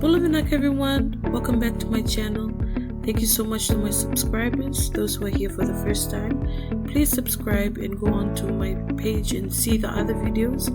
Bulavinak everyone, welcome back to my channel. Thank you so much to my subscribers, those who are here for the first time. Please subscribe and go on to my page and see the other videos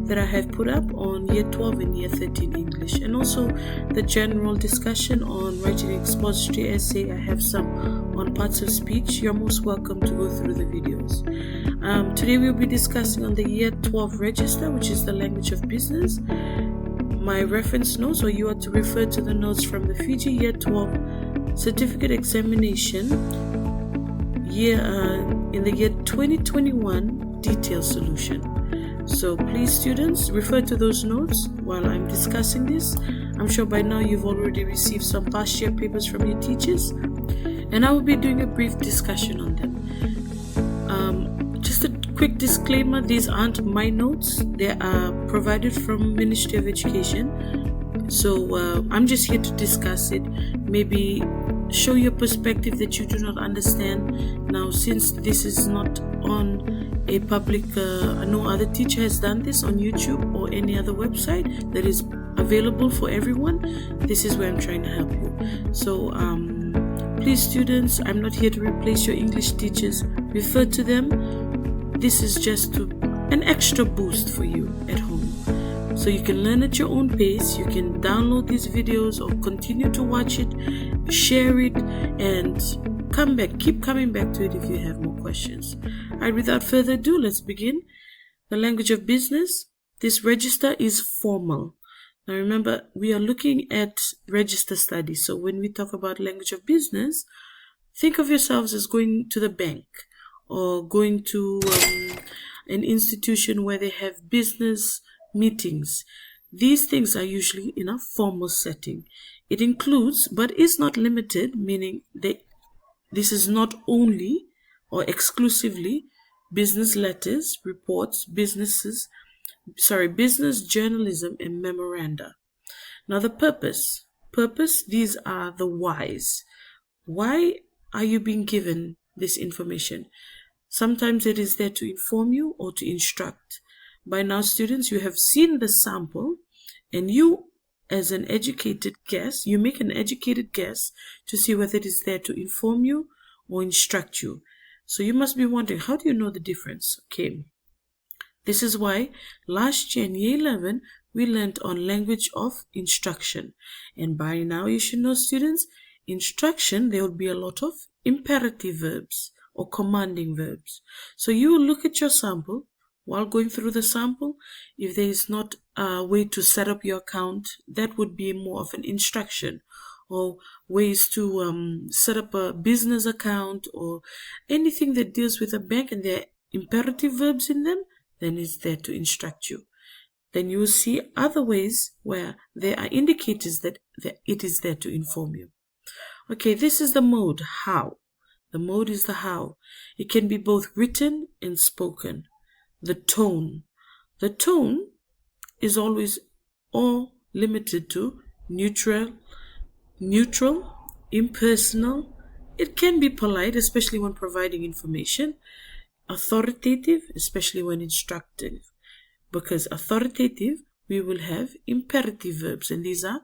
that I have put up on year 12 and year 13 English, and also the general discussion on writing an expository essay. I have some on parts of speech. You're most welcome to go through the videos. Today we'll be discussing on the year 12 register, which is the language of business. My reference notes, or you are to refer to the notes from the Fiji year 12 certificate examination in the year 2021 detailed solution. So please students, refer to those notes while I'm discussing this. I'm sure by now you've already received some past year papers from your teachers, and I will be doing a brief discussion on them. Just a quick disclaimer, these aren't my notes. They are provided from Ministry of Education. So I'm just here to discuss it, maybe show your perspective that you do not understand. Now, since this is not on a public, no other teacher has done this on YouTube or any other website that is available for everyone, this is where I'm trying to help you. So please students, I'm not here to replace your English teachers. Refer to them. This is just an extra boost for you at home. So you can learn at your own pace. You can download these videos or continue to watch it, share it, and keep coming back to it if you have more questions. Alright, without further ado, let's begin. The language of business. This register is formal. Now remember, we are looking at register studies. So when we talk about language of business, think of yourselves as going to the bank or going to an institution where they have business meetings. These things are usually in a formal setting. It includes, but is not limited, meaning this is not only or exclusively business letters, reports, business journalism, and memoranda. Now the purpose, these are the whys. Why are you being given this information? Sometimes it is there to inform you or to instruct. By now, students, you have seen the sample, and you, as an educated guess, you make an educated guess to see whether it is there to inform you or instruct you. So you must be wondering, how do you know the difference? Okay, this is why last year in year 11, we learned on language of instruction. And by now, you should know, students, instruction, there will be a lot of imperative verbs or commanding verbs. So you will look at your sample. While going through the sample, if there is not a way to set up your account, that would be more of an instruction, or ways to set up a business account or anything that deals with a bank and there are imperative verbs in them, then it's there to instruct you. Then you will see other ways where there are indicators that it is there to inform you. Okay, this is the mode, how. The mode is the how. It can be both written and spoken. The tone. The tone is always or limited to neutral, impersonal. It can be polite, especially when providing information. Authoritative, especially when instructive. Because authoritative, we will have imperative verbs, and these are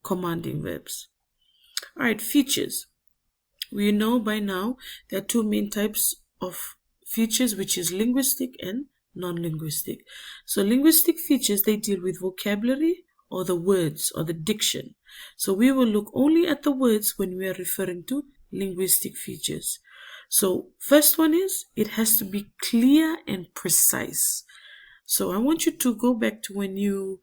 commanding verbs. Alright, features. We know by now there are two main types of features, which is linguistic and non-linguistic. So linguistic features, they deal with vocabulary or the words or the diction. So we will look only at the words when we are referring to linguistic features. So first one is, it has to be clear and precise. So I want you to go back to when you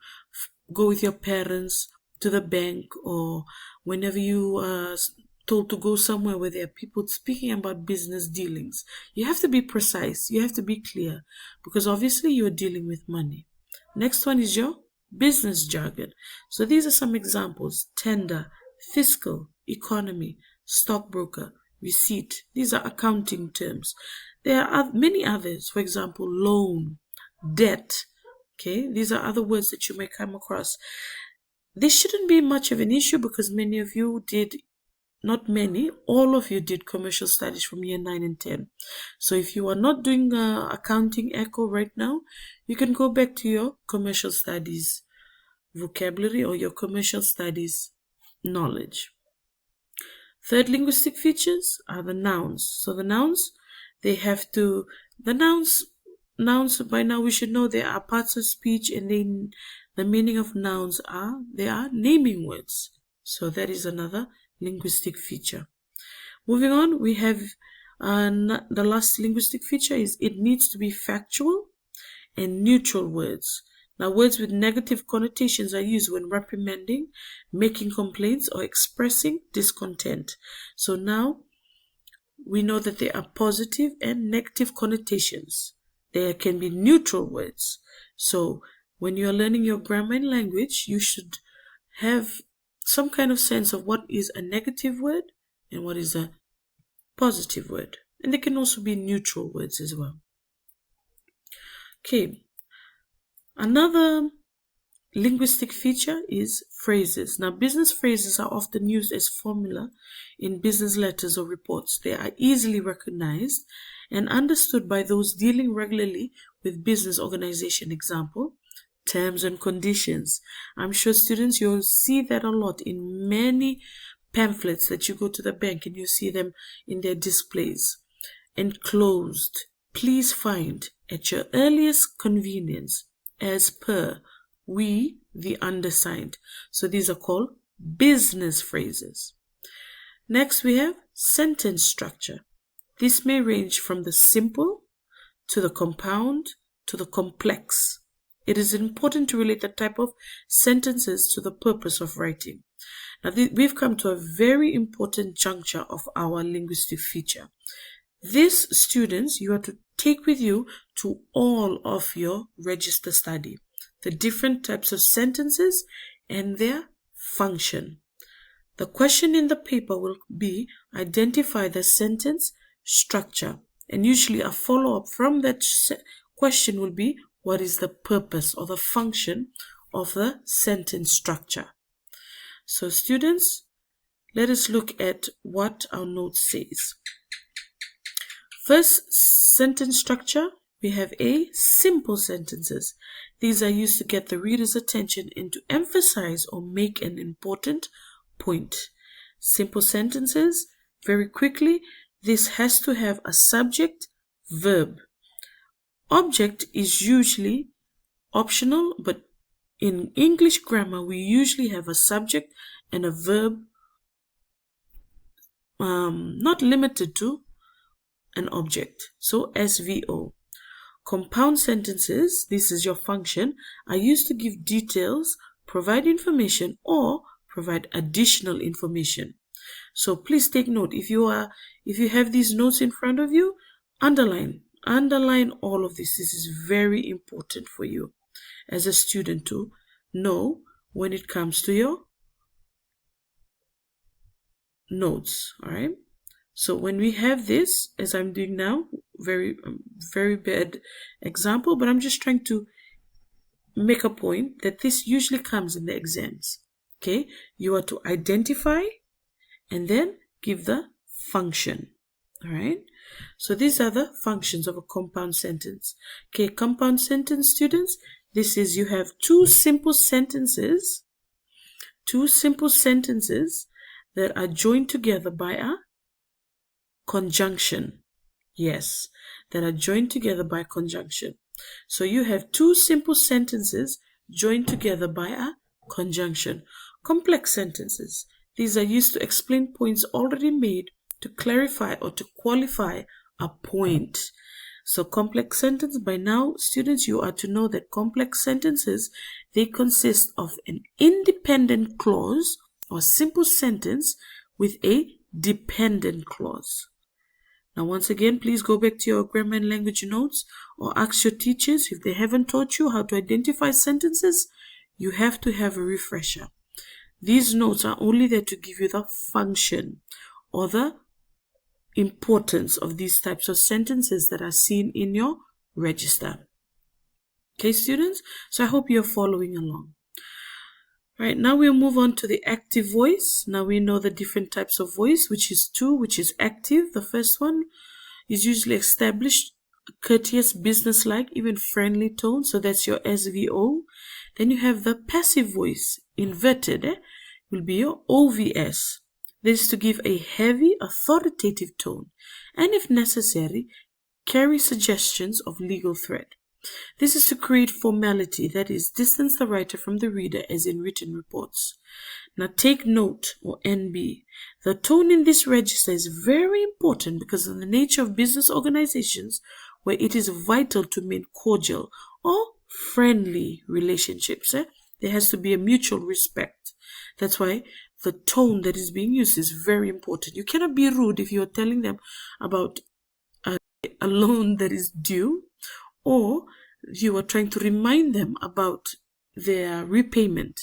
go with your parents to the bank, or whenever you are told to go somewhere where there are people speaking about business dealings. You have to be precise. You have to be clear, because obviously you are dealing with money. Next one is your business jargon. So these are some examples: tender, fiscal, economy, stockbroker, receipt. These are accounting terms. There are many others. For example, loan, debt. Okay, these are other words that you may come across. This shouldn't be much of an issue because many of you did, not many, all of you did commercial studies from year 9 and 10. So if you are not doing accounting echo right now, you can go back to your commercial studies vocabulary or your commercial studies knowledge. Third linguistic features are the nouns. So the nouns, nouns by now we should know they are parts of speech, and the meaning of nouns they are naming words. So that is another linguistic feature. Moving on, we have the last linguistic feature is it needs to be factual and neutral words. Now, words with negative connotations are used when reprimanding, making complaints, or expressing discontent. So now we know that there are positive and negative connotations. There can be neutral words. So when you are learning your grammar and language, you should have some kind of sense of what is a negative word and what is a positive word. And there can also be neutral words as well. Okay. Another linguistic feature is phrases. Now, business phrases are often used as formula in business letters or reports. They are easily recognized and understood by those dealing regularly with business organization. Example, terms and conditions. I'm sure students, you'll see that a lot in many pamphlets that you go to the bank and you see them in their displays. Enclosed, please find at your earliest convenience, as per, we, the undersigned. So these are called business phrases. Next, we have sentence structure. This may range from the simple to the compound to the complex. It is important to relate the type of sentences to the purpose of writing. Now, we've come to a very important juncture of our linguistic feature. This, students, you are to take with you to all of your register study, the different types of sentences and their function. The question in the paper will be identify the sentence structure, and usually a follow-up from that question will be what is the purpose or the function of the sentence structure. So students, let us look at what our note says. First, sentence structure, we have A, simple sentences. These are used to get the reader's attention and to emphasize or make an important point. Simple sentences, very quickly, this has to have a subject, verb. Object is usually optional, but in English grammar, we usually have a subject and a verb, not limited to an object. So SVO. Compound sentences, this is your function, are used to give details, provide information, or provide additional information. So please take note. If you have these notes in front of you, underline all of this. This is very important for you as a student to know when it comes to your notes. All right. So when we have this, as I'm doing now, very bad example, but I'm just trying to make a point that this usually comes in the exams. Okay, you are to identify and then give the function. All right, so these are the functions of a compound sentence. Okay, compound sentence, students, this is you have two simple sentences that are joined together by a conjunction. Yes, that are joined together by conjunction. So you have two simple sentences joined together by a conjunction. Complex sentences. These are used to explain points already made, to clarify or to qualify a point. So complex sentence, by now, students, you are to know that complex sentences, they consist of an independent clause or simple sentence with a dependent clause. Now, once again, please go back to your grammar and language notes or ask your teachers if they haven't taught you how to identify sentences. You have to have a refresher. These notes are only there to give you the function or the importance of these types of sentences that are seen in your register. Okay, students? So I hope you're following along. All right, now we'll move on to the active voice. Now we know the different types of voice, which is two, which is active. The first one is usually established courteous, businesslike, even friendly tone. So that's your SVO. Then you have the passive voice, inverted, will be your OVS. This is to give a heavy, authoritative tone, and if necessary, carry suggestions of legal threat. This is to create formality, that is, distance the writer from the reader as in written reports. Now take note, or NB. The tone in this register is very important because of the nature of business organizations where it is vital to maintain cordial or friendly relationships. There has to be a mutual respect. That's why the tone that is being used is very important. You cannot be rude if you're telling them about a loan that is due, or you are trying to remind them about their repayment.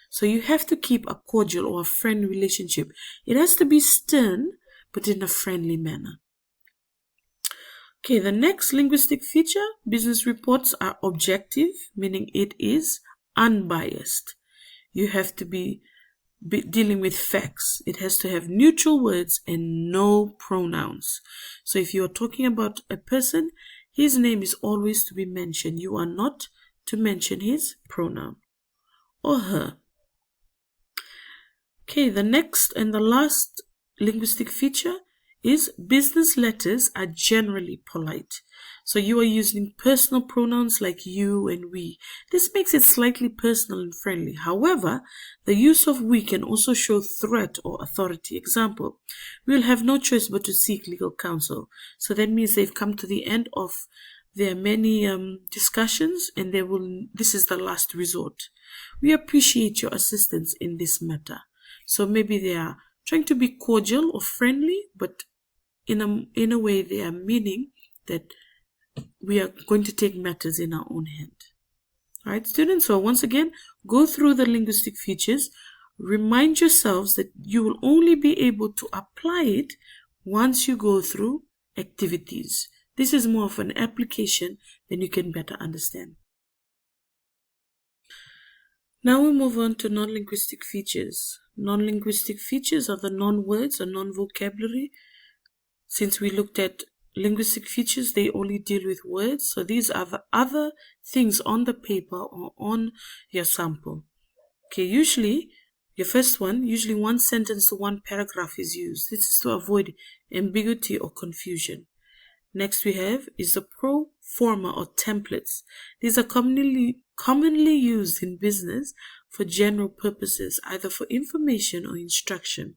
So you have to keep a cordial or a friendly relationship. It has to be stern, but in a friendly manner. Okay, the next linguistic feature, business reports are objective, meaning it is unbiased. You have to be dealing with facts. It has to have neutral words and no pronouns. So if you are talking about a person, his name is always to be mentioned. You are not to mention his pronoun or her. Okay, the next and the last linguistic feature is business letters are generally polite. So you are using personal pronouns like you and we. This makes it slightly personal and friendly. However, the use of we can also show threat or authority. Example, we will have no choice but to seek legal counsel. So that means they've come to the end of their many discussions, and this is the last resort. We appreciate your assistance in this matter. So maybe they are trying to be cordial or friendly, but in a way they are meaning that we are going to take matters in our own hand. All right, students, so once again, go through the linguistic features. Remind yourselves that you will only be able to apply it once you go through activities. This is more of an application than you can better understand. Now we move on to non-linguistic features. Non-linguistic features are the non-words or non-vocabulary. Since we looked at linguistic features, they only deal with words. So these are the other things on the paper or on your sample. Okay, usually, your first one, usually one sentence to one paragraph is used. This is to avoid ambiguity or confusion. Next we have is the pro forma or templates. These are commonly used in business for general purposes, either for information or instruction.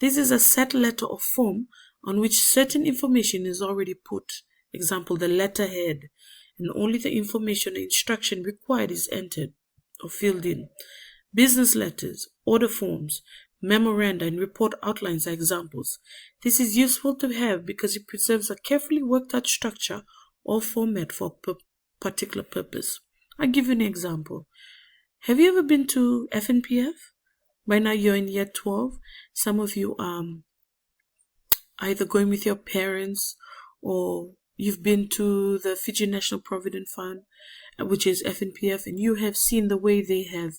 This is a set letter or form on which certain information is already put. Example, the letterhead, and only the information or instruction required is entered or filled in. Business letters, order forms, memoranda, and report outlines are examples. This is useful to have because it preserves a carefully worked out structure or format for a particular purpose. I'll give you an example. Have you ever been to FNPF? By now you're in year 12. Some of you are either going with your parents or you've been to the Fiji National Provident Fund, which is FNPF, and you have seen the way they have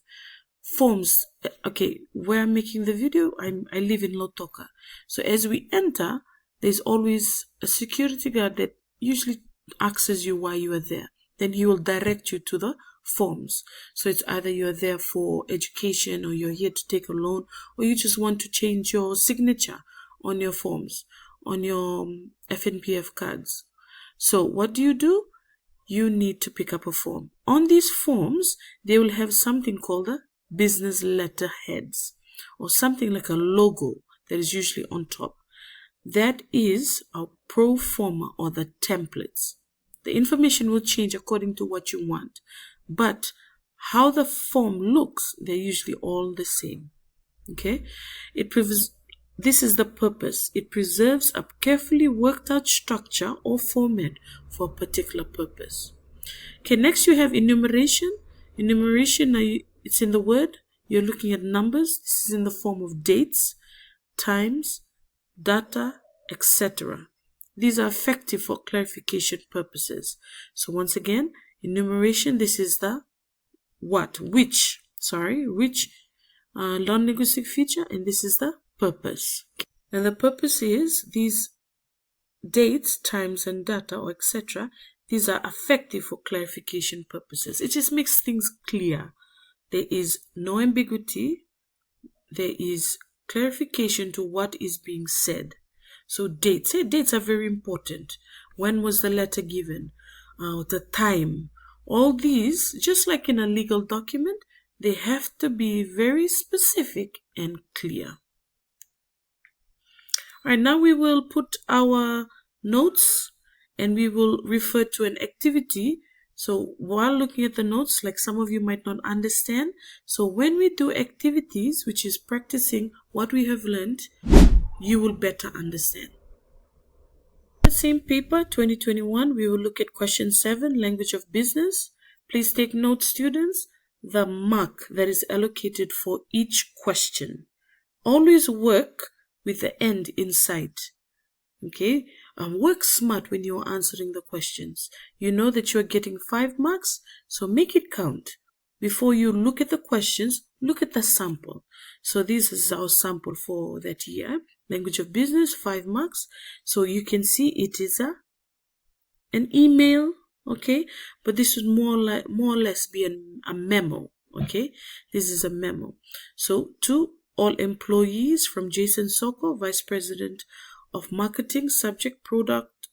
forms. Okay, where I'm making the video, I live in Lotoka. So as we enter, there's always a security guard that usually asks you why you are there. Then he will direct you to the forms. So it's either you're there for education, or you're here to take a loan, or you just want to change your signature on your forms, on your FNPF cards. So what do? You need to pick up a form. On these forms, they will have something called a business letterheads, or something like a logo that is usually on top. That is our pro forma or the templates. The information will change according to what you want, but how the form looks, they're usually all the same. Okay? This is the purpose. It preserves a carefully worked out structure or format for a particular purpose. Okay, next you have enumeration. Enumeration, it's in the word. You're looking at numbers. This is in the form of dates, times, data, etc. These are effective for clarification purposes. So once again, enumeration, this is the which non-linguistic feature, and this is the purpose. And the purpose is dates, times, and data, or etc., these are effective for clarification purposes. It just makes things clear. There is no ambiguity. There is clarification to what is being said. So dates are very important. When was the letter given? The time. All these, just like in a legal document, they have to be very specific and clear. All right, now we will put our notes and we will refer to an activity. So while looking at the notes, like some of you might not understand, so when we do activities, which is practicing what we have learned, you will better understand. The same paper, 2021, we will look at question 7, language of business. Please take note, students, the mark that is allocated for each question. Always work with the end in sight. Okay? Work smart when you're answering the questions. You know that you're getting 5 marks, so make it count. Before you look at the questions, look at the sample. So this is our sample for that year. Language of business, 5 marks. So you can see it is an email, okay? But this would more or less be a memo, okay? This is a memo. So to all employees from Jason Soko, Vice President of Marketing, subject product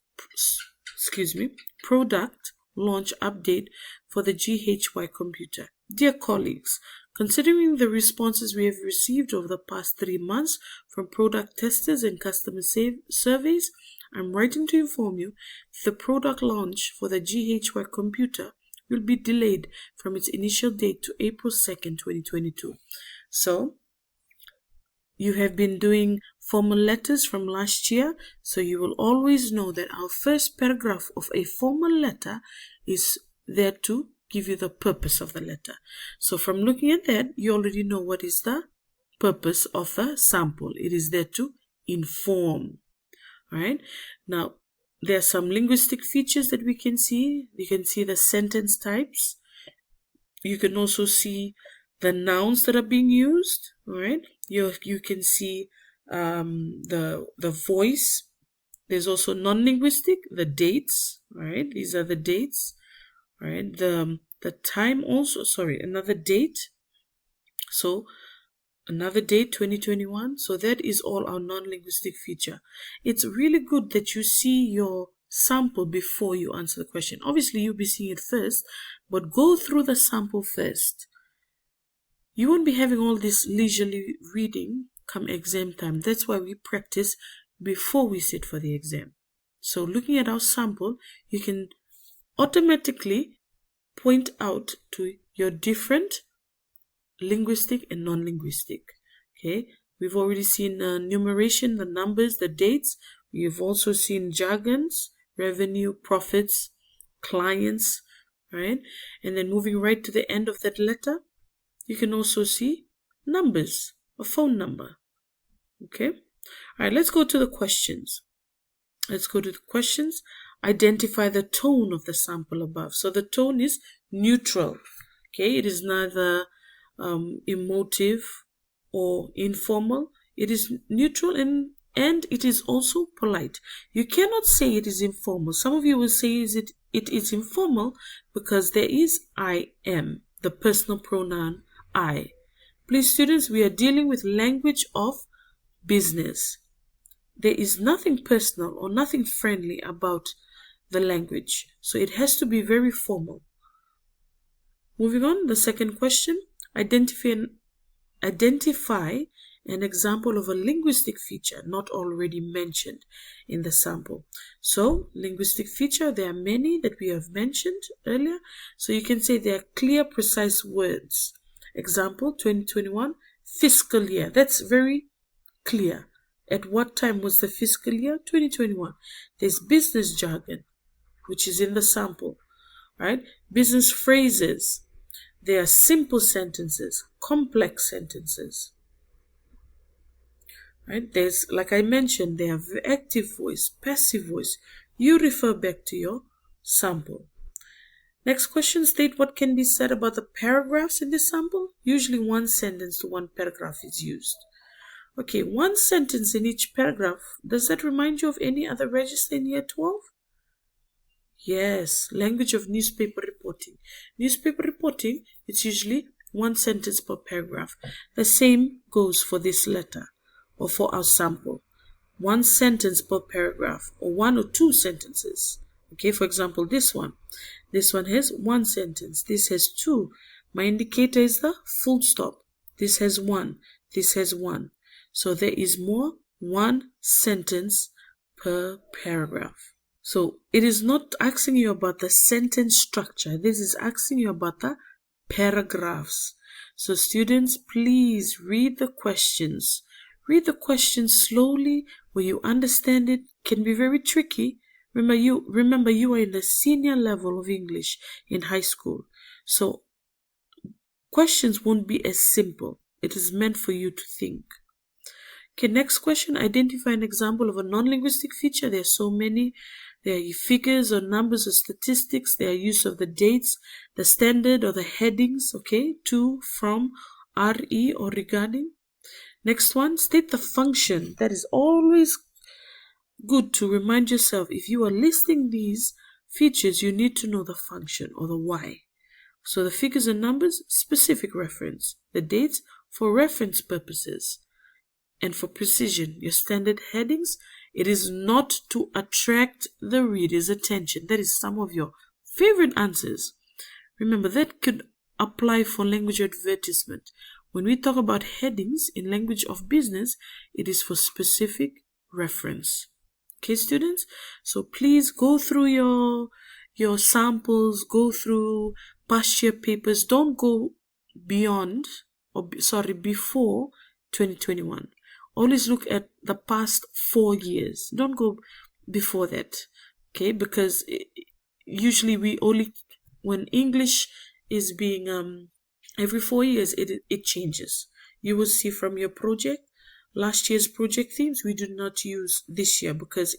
launch update for the GHY computer. Dear colleagues, considering the responses we have received over the past 3 months from product testers and customer surveys, I'm writing to inform you that the product launch for the GHY computer will be delayed from its initial date to April 2nd, 2022. So, you have been doing formal letters from last year, so you will always know that our first paragraph of a formal letter is there to give you the purpose of the letter. So from looking at that, you already know what is the purpose of a sample. It is there to inform. All right. Now, there are some linguistic features that we can see. You can see the sentence types. You can also see the nouns that are being used. All right. You can see the voice. There's also non-linguistic, the dates. All right. These are the dates. All right. The time also. Sorry, another date. So another date, 2021. So that is all our non-linguistic feature. It's really good that you see your sample before you answer the question. Obviously, you'll be seeing it first, but go through the sample first. You won't be having all this leisurely reading come exam time. That's why we practice before we sit for the exam. So looking at our sample, you can automatically point out to your different linguistic and non-linguistic. Okay, we've already seen numeration, the numbers, the dates. We've also seen jargons, revenue, profits, clients, right? And then moving right to the end of that letter, you can also see numbers, a phone number. Okay, all right, let's go to the questions. Identify the tone of the sample above. So the tone is neutral. Okay, it is neither emotive or informal. It is neutral and it is also polite. You cannot say it is informal. Some of you will say it is informal because there is I am, the personal pronoun I. Please, students, we are dealing with language of business. There is nothing personal or nothing friendly about the language. So it has to be very formal. Moving on, the second question. Identify an example of a linguistic feature not already mentioned in the sample. So, linguistic feature, there are many that we have mentioned earlier. So you can say they are clear, precise words. Example, 2021, fiscal year. That's very clear. At what time was the fiscal year? 2021. There's business jargon, which is in the sample, right? Business phrases. They are simple sentences, complex sentences. Right? There's, like I mentioned, they have active voice, passive voice. You refer back to your sample. Next question, state what can be said about the paragraphs in this sample. Usually one sentence to one paragraph is used. Okay, one sentence in each paragraph. Does that remind you of any other register in year 12? Yes, language of newspaper reporting. Newspaper reporting, it's usually one sentence per paragraph. The same goes for this letter or for our sample. One sentence per paragraph or one or two sentences. Okay, for example, this one. This one has one sentence. This has two. My indicator is the full stop. This has one. This has one. So there is more one sentence per paragraph. So it is not asking you about the sentence structure. This is asking you about the paragraphs. So students, please read the questions. Read the questions slowly where you understand it. Can be very tricky. Remember you are in the senior level of English in high school. So questions won't be as simple. It is meant for you to think. Okay, next question. Identify an example of a non-linguistic feature. There are so many. There are figures or numbers or statistics. There are use of the dates, the standard or the headings. Okay, to, from, re or regarding. Next one, state the function. That is always good to remind yourself. If you are listing these features, you need to know the function or the why. So the figures and numbers, specific reference. The dates, for reference purposes. And for precision, your standard headings, it is not to attract the reader's attention. That is some of your favorite answers. Remember, that could apply for language advertisement. When we talk about headings in language of business, it is for specific reference. Okay, students? So please go through your samples, go through past year papers. Don't go before 2021. Always look at the past 4 years. Don't go before that. Okay, because usually when English is being every 4 years, it changes. You will see from your project, last year's project themes, we do not use this year because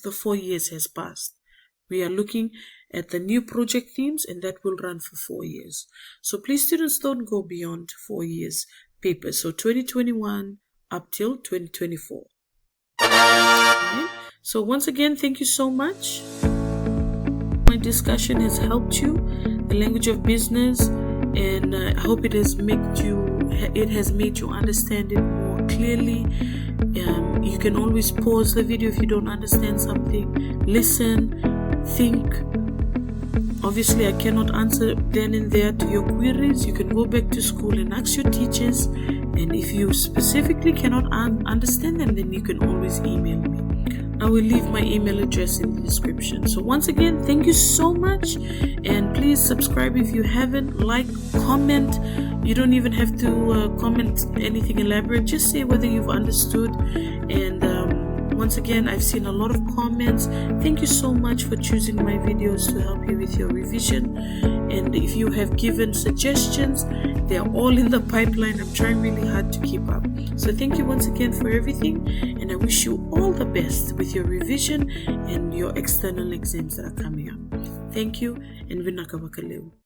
the 4 years has passed. We are looking at the new project themes and that will run for 4 years. So please students, don't go beyond 4 years papers. So 2021 up till 2024. Okay. So once again, thank you so much. My discussion has helped you, the language of business, and I hope it has made you understand it more clearly. You can always pause the video if you don't understand something. Listen, think. Obviously, I cannot answer then and there to your queries. You can go back to school and ask your teachers. And if you specifically cannot understand them, then you can always email me. I will leave my email address in the description. So once again, thank you so much. And please subscribe if you haven't. Like, comment. You don't even have to comment anything elaborate. Just say whether you've understood. And once again, I've seen a lot of comments. Thank you so much for choosing my videos to help you with your revision. And if you have given suggestions, they are all in the pipeline. I'm trying really hard to keep up. So thank you once again for everything. And I wish you all the best with your revision and your external exams that are coming up. Thank you, and vinaka wakaleu.